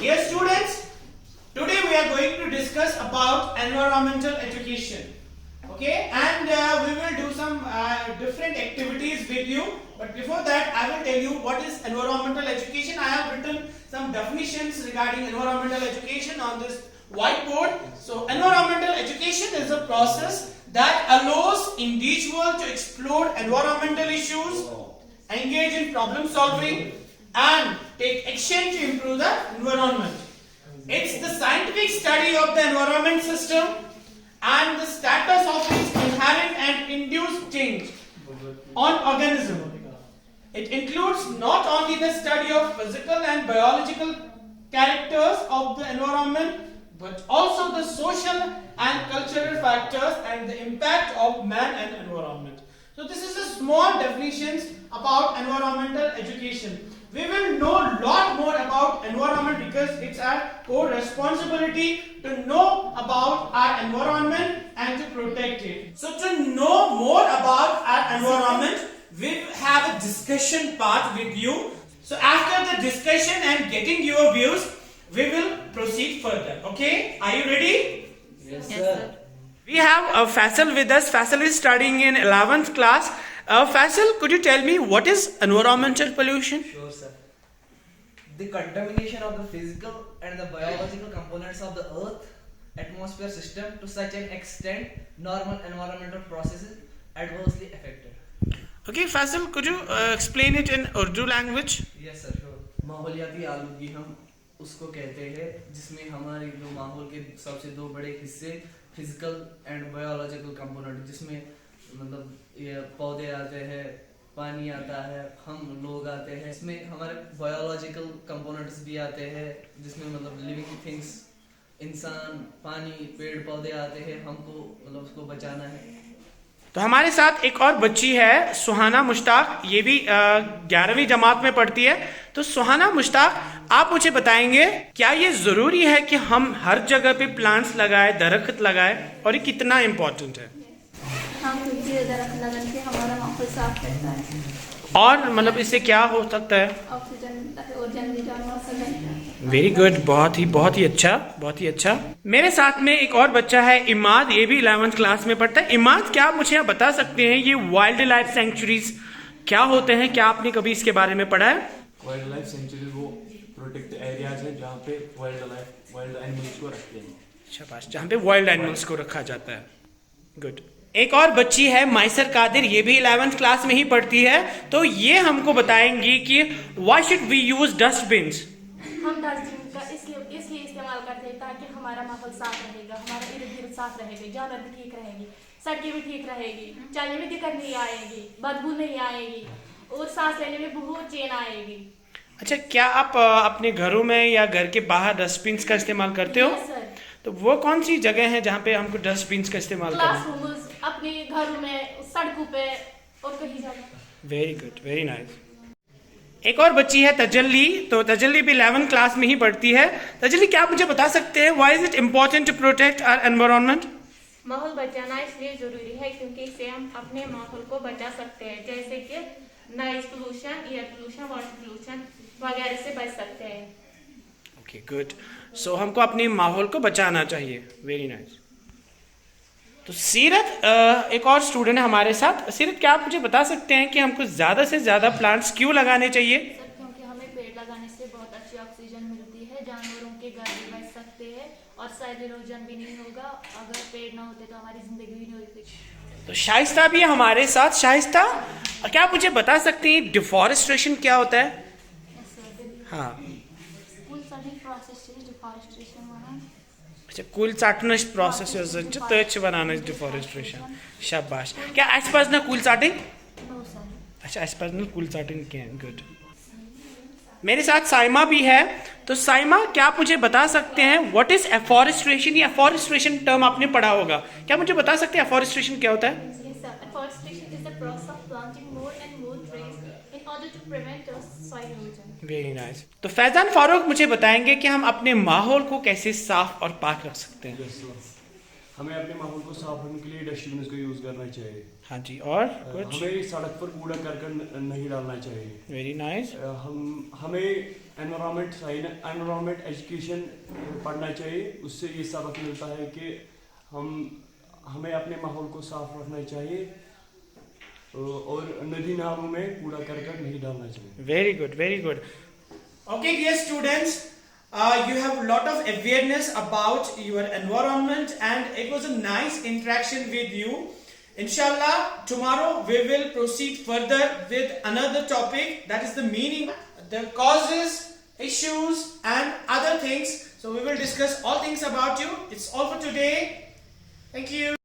Dear students, today we are going to discuss about environmental education. Okay, and we will do some different activities with you. But before that, I will tell you what is environmental education. I have written some definitions regarding environmental education on this whiteboard. So, environmental education is a process that allows individuals to explore environmental issues, engage in problem solving, and take action to improve the environment. It's the scientific study of the environment system and the status of its inherent and induced change on organism. It includes not only the study of physical and biological characters of the environment, but also the social and cultural factors and the impact of man and environment. So this is a small definitions about environmental education. We will know a lot more about environment because it's our core responsibility to know about our environment and to protect it. So to know more about our environment, we have a discussion part with you. So after the discussion and getting your views, we will proceed further. Okay? Are you ready? Yes, sir. We have Faisal with us. Faisal is studying in 11th class. Faisal, could you tell me what is environmental pollution? Sure, sir. The contamination of the physical and the biological components of the earth atmosphere system to such an extent normal environmental processes adversely affected. Okay, Faisal, could you explain it in Urdu language? Yes, sir. Sure. माहौलियाती आलूगी हम उसको कहते हैं जिसमें हमारे जो माहौल के सबसे दो बड़े हिस्से फिजिकल एंड बायोलॉजिकल कंपोनेंट जिसमें मतलब ये पौधे आते हैं, पानी आता है, हम लोग आते हैं, इसमें हमारे बायोलॉजिकल कंपोनेंट्स भी आते हैं जिसमें मतलब लिविंग थिंग्स इंसान, पानी, पेड़ पौधे आते हैं, हमको मतलब उसको बचाना है। तो हमारे साथ एक और बच्ची है सुहाना मुश्ताक, ये भी 11वीं जमात में पढ़ती है। तो सुहाना मुश्ताक, आप मुझे बताएंगे क्या ये जरूरी है कि हम हर जगह पे प्लांट्स लगाएं, दरख्त लगाएं, और ये कितना इम्पोर्टेंट है? हम दरख्त लगाने से हमारा माहौल साफ रहता है और मतलब इससे क्या हो सकता है? ऑक्सीजन मिलता है और जंगली जानवर से रहता है। वेरी गुड, बहुत ही अच्छा, बहुत ही अच्छा। मेरे साथ में एक और बच्चा है इमाद, ये भी 11th क्लास में पढ़ता है। इमाद, क्या आप मुझे आप बता सकते हैं ये वाइल्ड लाइफ सेंचुरीज क्या होते हैं? क्या आपने कभी इसके बारे में पढ़ा है? वाइल्ड लाइफ सेंचुरी वो प्रोटेक्टेड एरियाज है जहाँ पे वाइल्ड एनिमल्स को रखते हैं। शाबाश, जहाँ पे वाइल्ड एनिमल्स को रखा जाता है। गुड। एक और बच्ची है माइसर कादिर, ये भी 11th क्लास में ही पढ़ती है। तो ये हमको बताएंगी कि why should we use dustbins? हम डस्टबिन का इसलिए इस्तेमाल करते हैं ताकि हमारा माहौल साफ रहेगा, हमारा इर्द गिर्द साफ रहेगा, जानवर भी ठीक रहेगी, सड़कें भी ठीक रहेगी, चलने में दिक्कत नहीं आएगी, बदबू नहीं आएगी और सांस लेने में बहुत चैन आएगी। अच्छा, क्या आप अपने घरों में या घर के बाहर डस्टबिन्स का इस्तेमाल करते हो? सर, तो वो कौन सी जगह है जहाँ पे हमको डस्टबिन्स का इस्तेमाल करना? क्लासरूम, अपने घरों में, सड़कों पे और कहीं जगह। Very good, very nice. एक और बच्ची है तजल्ली, तो तजल्ली भी 11th क्लास में ही पढ़ती है। तजल्ली, क्या आप मुझे बता सकते हैं why is it important to protect our environment? माहौल बचाना इसलिए जरूरी है क्योंकि इससे हम अपने माहौल को बचा सकते हैं, जैसे कि noise pollution, air pollution, water pollution वगैरह से बच सकते हैं। Okay, good. सो हमको अपने माहौल को बचाना चाहिए। Very nice. तो सीरत एक और स्टूडेंट है हमारे साथ। सीरत, क्या आप मुझे बता सकते हैं कि हमको ज़्यादा से ज़्यादा प्लांट्स क्यों लगाने चाहिए? सर, क्योंकि हमें पेड़ लगाने से बहुत अच्छी ऑक्सीजन मिलती है, जानवरों के घर भी बच सकते हैं और शायद इरोजन भी नहीं होगा। अगर पेड़ ना होते तो हमारी जिंदगी भी नहीं होती। तो शाइस्ता भी है हमारे साथ। शाइस्ता, क्या आप मुझे बता सकती हैं डिफॉरेस्ट्रेशन क्या होता है? हाँ, अच्छा, कुल चाटणं प्रोसेस तच बनाना डिफॉरेस्ट्रेशन। शाबाश। क्या अस पज ना कुल चाटिंग? अच्छा, अस पज ना कुल चाटिंग क्या? गुड। मेरे साथ साइमा भी है। तो साइमा, क्या आप मुझे बता सकते हैं व्हाट इज एफॉरेस्ट्रेशन? या एफॉरेस्ट्रेशन टर्म आपने पढ़ा होगा, क्या मुझे बता सकते हैं एफॉरेस्ट्रेशन क्या होता है? Yes, sir. Afforestation is the process of planting more and more trees in order to prevent soil erosion. Very nice. तो फैजान फारूक मुझे बताएंगे कि हम अपने माहौल को कैसे साफ और पाक रख सकते हैं। हमें अपने माहौल को साफ रखने के लिए डस्टबिन का यूज़ करना चाहिए। हाँ जी, और कुछ? हमें सड़क पर कूड़ा करकट नहीं डालना चाहिए। Very nice. हमें एनवायरनमेंट एजुकेशन पढ़ना चाहिए। उससे ये सबक मिलता है कि हमें अपने माहौल को साफ रखना चाहिए और नदी नालों में कूड़ा करकट नहीं डालना चाहिए। Very good, very good. Okay, dear students, you have a lot of awareness about your environment, and it was a nice interaction with you. Inshallah, tomorrow we will proceed further with another topic, that is the meaning, the causes, issues, and other things. So we will discuss all things about you. It's all for today. Thank you.